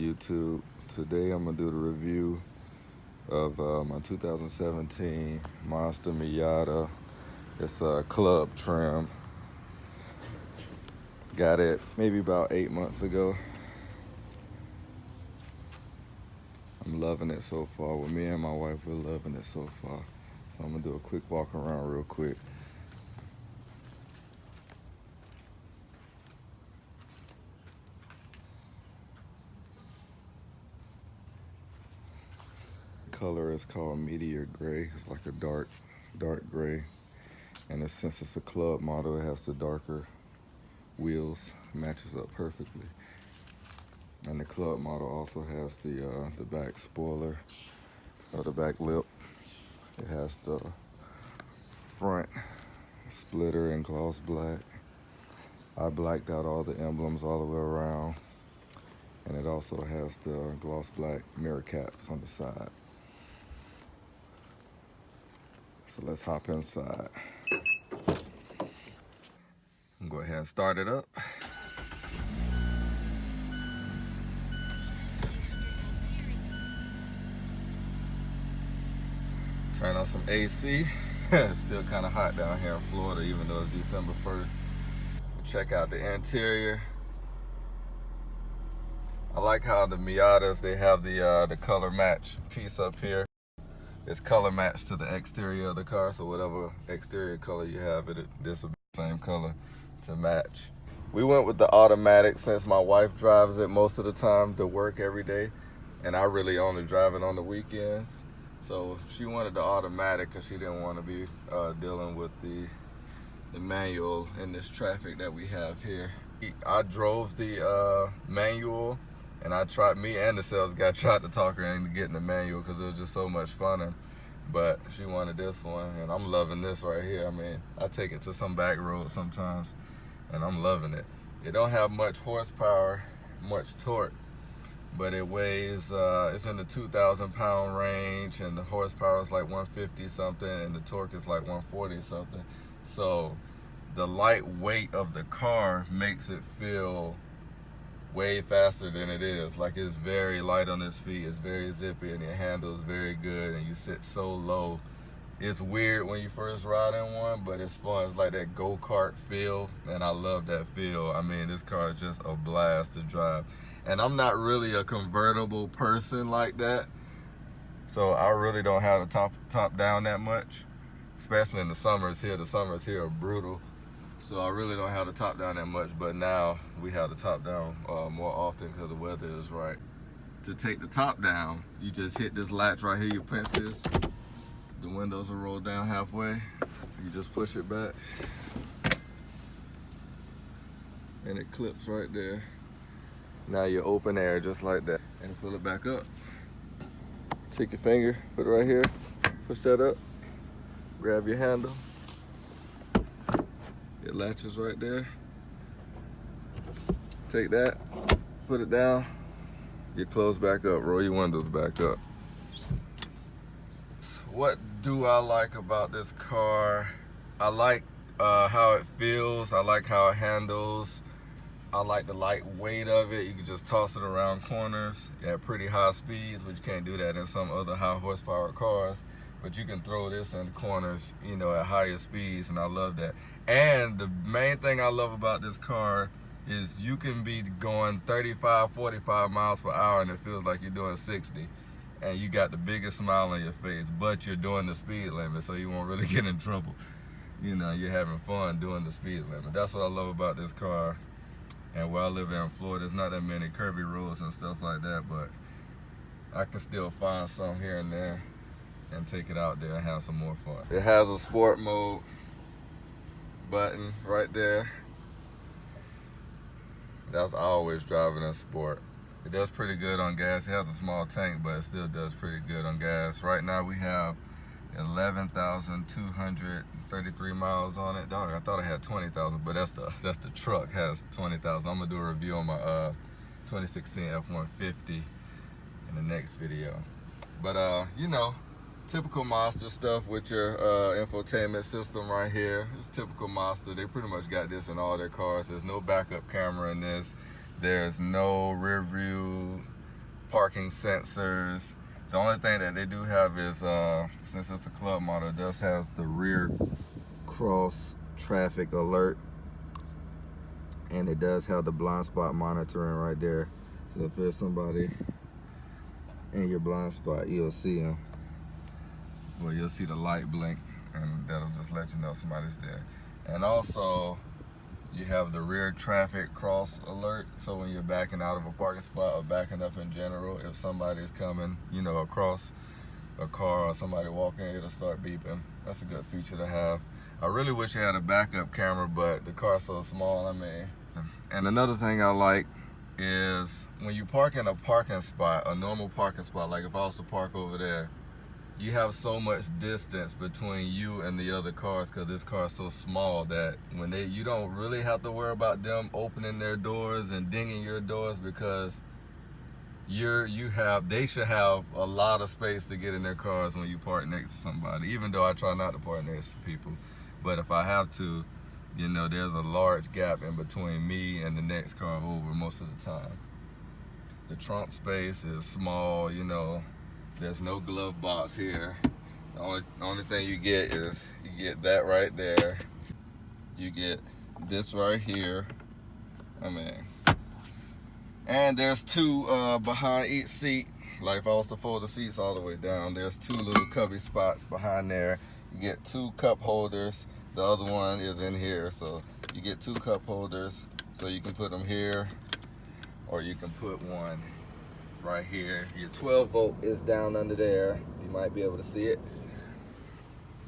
YouTube. Today I'm gonna do the review of my 2017 Mazda Miata. It's a club trim. Got it maybe about 8 months ago. I'm loving it so far. With me and my wife, we're loving it so far. So I'm gonna do a quick walk around real quick. Color is called Meteor Gray. It's like a dark gray. And since it's a club model, it has the darker wheels. Matches up perfectly. And the club model also has the back spoiler, or the back lip. It has the front splitter in gloss black. I blacked out all the emblems all the way around. And it also has the gloss black mirror caps on the side. So let's hop inside. Go ahead and start it up. Turn on some AC. It's still kind of hot down here in Florida, even though it's December 1st. Check out the interior. I like how the Miatas, they have the color match piece up here. It's color matched to the exterior of the car, so whatever exterior color you have, this will be the same color to match. We went with the automatic since my wife drives it most of the time to work every day, and I really only drive it on the weekends. So she wanted the automatic because she didn't want to be dealing with the manual in this traffic that we have here. I drove the manual, and me and the sales guy tried to talk her into getting the manual because it was just so much funner. But she wanted this one, and I'm loving this right here. I mean, I take it to some back roads sometimes, and I'm loving it. It don't have much horsepower, much torque, but it weighs, it's in the 2,000 pound range, and the horsepower is like 150 something, and the torque is like 140 something. So the light weight of the car makes it feel way faster than it is. Like, it's very light on its feet, it's very zippy, and it handles very good, and you sit so low. It's weird when you first ride in one, but it's fun. It's like that go-kart feel, and I love that feel. I mean, this car is just a blast to drive. And I'm not really a convertible person like that, so I really don't have the top down that much, especially in the summers here. The summers here are brutal. So I really don't have the top down that much, but now we have the top down more often because the weather is right. To take the top down, you just hit this latch right here, you pinch this, the windows will roll down halfway, you just push it back, and it clips right there. Now you're open air just like that, and pull it back up. Take your finger, put it right here, push that up, grab your handle. It latches right there. Take that, put it down, you close back up, roll your windows back up. What do I like about this car? I like how it feels, I like how it handles, I like the light weight of it. You can just toss it around corners at pretty high speeds, which you can't do that in some other high horsepower cars. But you can throw this in corners, you know, at higher speeds, and I love that. And the main thing I love about this car is you can be going 35, 45 miles per hour, and it feels like you're doing 60. And you got the biggest smile on your face, but you're doing the speed limit, so you won't really get in trouble. You know, you're having fun doing the speed limit. That's what I love about this car. And where I live in Florida, there's not that many curvy roads and stuff like that, but I can still find some here and there and take it out there and have some more fun. It has a sport mode button right there. That's always driving in sport. It does pretty good on gas. It has a small tank, but it still does pretty good on gas. Right now we have 11,233 miles on it. Dog, I thought I had 20,000, but that's the truck has 20,000. I'm gonna do a review on my 2016 F-150 in the next video. But you know, typical Mazda stuff with your infotainment system right here. It's typical Mazda. They pretty much got this in all their cars. There's no backup camera in this. There's no rear view parking sensors. The only thing that they do have is, since it's a club model, it does have the rear cross traffic alert, and it does have the blind spot monitoring right there. So if there's somebody in your blind spot, you'll see them. Well, you'll see the light blink, and that'll just let you know somebody's there. And also, you have the rear traffic cross alert. So when you're backing out of a parking spot or backing up in general, if somebody's coming, you know, across a car or somebody walking, it'll start beeping. That's a good feature to have. I really wish it had a backup camera, but the car's so small, I mean. And another thing I like is when you park in a parking spot, a normal parking spot, like if I was to park over there, you have so much distance between you and the other cars because this car is so small that when you don't really have to worry about them opening their doors and dinging your doors, because they should have a lot of space to get in their cars when you park next to somebody, even though I try not to park next to people. But if I have to, you know, there's a large gap in between me and the next car over most of the time. The trunk space is small, you know. There's no glove box here. The only thing you get is you get that right there. You get this right here. I mean, and there's two behind each seat. Like if I was to fold the seats all the way down, there's two little cubby spots behind there. You get two cup holders. The other one is in here, so you get two cup holders. So you can put them here, or you can put one right here. Your 12 volt is down under there. You might be able to see it.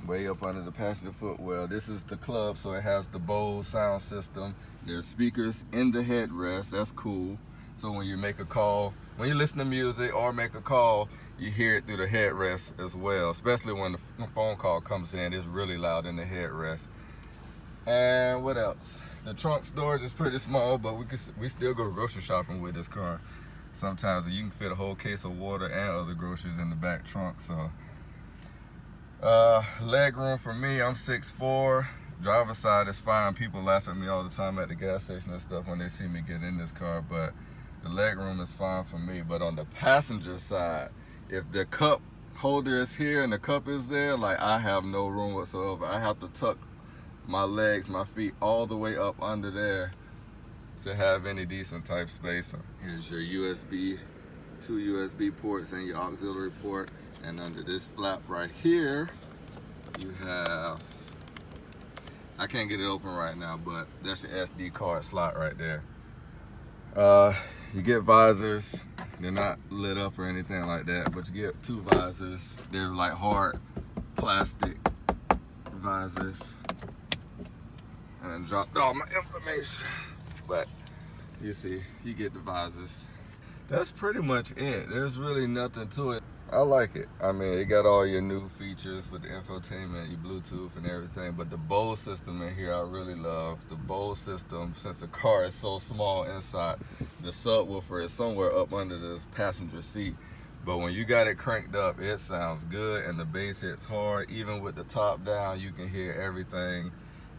Way up under the passenger footwell. This is the club, so it has the Bose sound system. There's speakers in the headrest. That's cool. So when you make a call, when you listen to music or make a call, you hear it through the headrest as well. Especially when the phone call comes in, it's really loud in the headrest. And what else? The trunk storage is pretty small, but we still go grocery shopping with this car. Sometimes you can fit a whole case of water and other groceries in the back trunk. So leg room for me, I'm 6'4". Driver's side is fine. People laugh at me all the time at the gas station and stuff when they see me get in this car, but the leg room is fine for me. But on the passenger side, if the cup holder is here and the cup is there, like I have no room whatsoever. I have to tuck my legs, my feet all the way up under there to have any decent type space. Here's your USB, two USB ports and your auxiliary port. And under this flap right here, you have, I can't get it open right now, but that's your SD card slot right there. You get visors. They're not lit up or anything like that, but you get two visors. They're like hard plastic visors. And dropped all my information. But you see, you get the visors. That's pretty much it. There's really nothing to it. I like it. I mean, it got all your new features with the infotainment, your Bluetooth and everything, but the Bose system in here I really love. The Bose system, since the car is so small inside, the subwoofer is somewhere up under this passenger seat, but when you got it cranked up, it sounds good and the bass hits hard. Even with the top down, you can hear everything.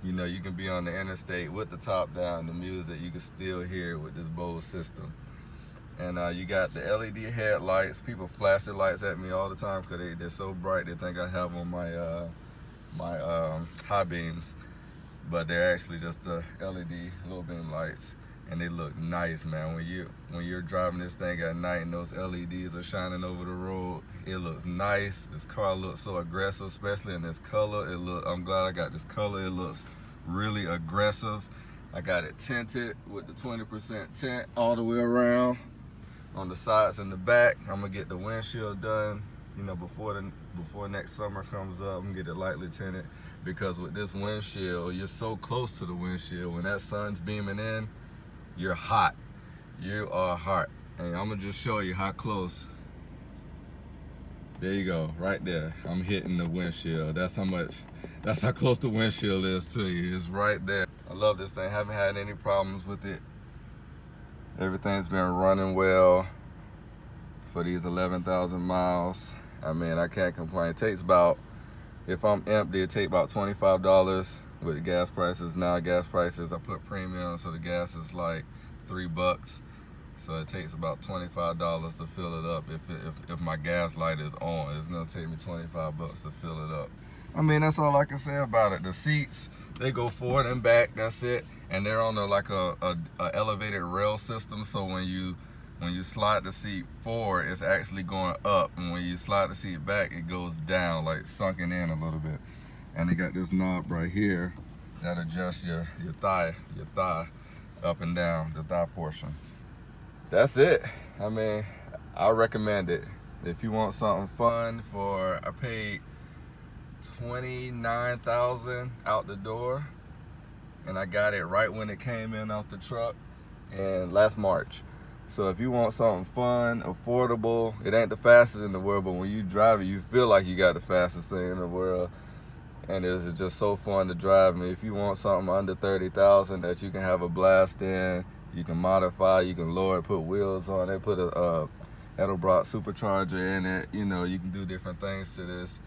You know, you can be on the interstate with the top down, the music, you can still hear it with this Bose system. And you got the LED headlights. People flash the lights at me all the time because they're so bright. They think I have on my high beams, but they're actually just the LED low beam lights, and they look nice, man. When you're driving this thing at night and those LEDs are shining over the road, it looks nice. This car looks so aggressive, especially in this color. I'm glad I got this color. It looks really aggressive. I got it tinted with the 20% tint all the way around. On the sides and the back, I'm gonna get the windshield done, you know, before next summer comes up. I'm gonna get it lightly tinted, because with this windshield, you're so close to the windshield. When that sun's beaming in, you're hot. You are hot. And I'm gonna just show you how close. There you go, right there. I'm hitting the windshield. That's how close the windshield is to you. It's right there. I love this thing. Haven't had any problems with it. Everything's been running well for these 11,000 miles. I mean, I can't complain. It takes about, if I'm empty, it takes about $25 with the gas prices. Now gas prices, I put premium, so the gas is like $3. So it takes about $25 to fill it up. If my gas light is on, it's gonna take me 25 bucks to fill it up. I mean, that's all I can say about it. The seats, they go forward and back, that's it. And they're on like a elevated rail system, so when you slide the seat forward, it's actually going up, and when you slide the seat back, it goes down, like sunken in a little bit. And they got this knob right here that adjusts your thigh up and down, the thigh portion. That's it. I mean, I recommend it. If you want something fun I paid $29,000 out the door, and I got it right when it came in off the truck and last March. So if you want something fun, affordable, it ain't the fastest in the world, but when you drive it, you feel like you got the fastest thing in the world. And it's just so fun to drive. I mean, if you want something under $30,000 that you can have a blast in, you can modify, you can lower it, put wheels on it, put a Edelbrock supercharger in it. You know, you can do different things to this.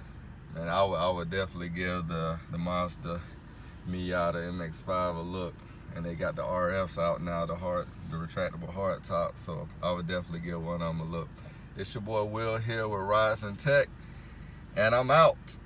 And I would definitely give the Mazda Miata MX-5 a look. And they got the RFs out now, the retractable hard top. So I would definitely give one of them a look. It's your boy Will here with Rides and Tech, and I'm out.